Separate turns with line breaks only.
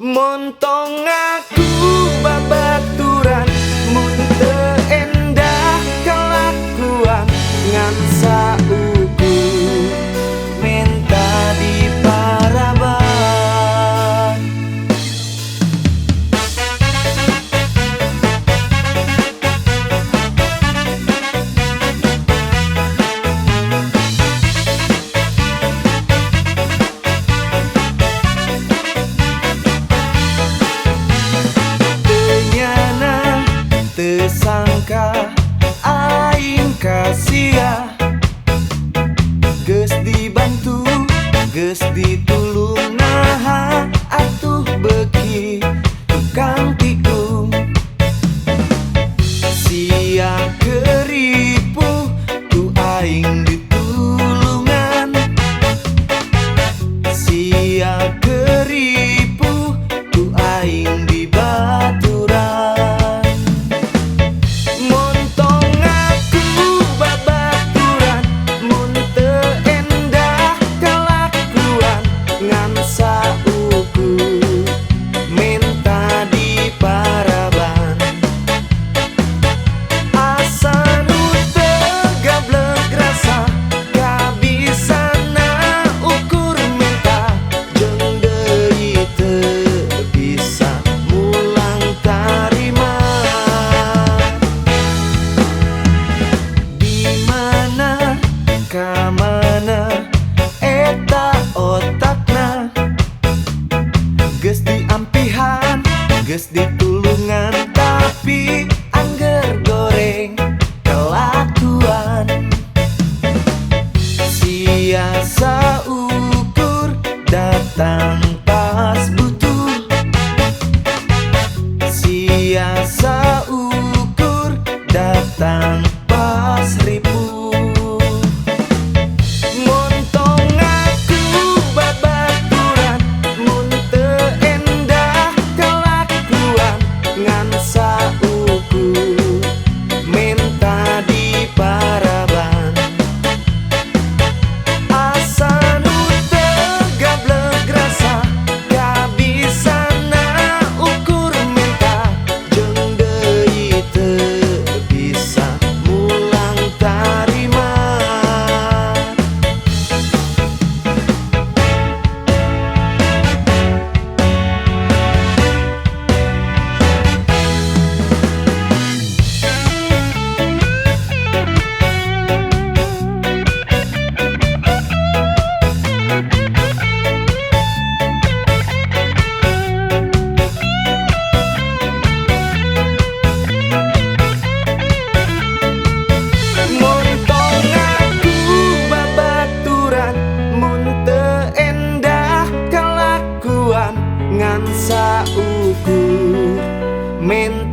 Montong aku babaturan mun teu endah kalakuan ngan sauku menta di paraban. Sangka aing kasia geus dibantu geus ditulung naha atuh beuki tukang tikung sia keripuh tu aing ditulungan sia keripuh tu aing dibaturan. Kamana eta otakna geus diampihan geus ditulungan tapi angger goreng kelakuan sia saukur datang pas butuh sia saukur datang pas ripuh. Ngan saukur men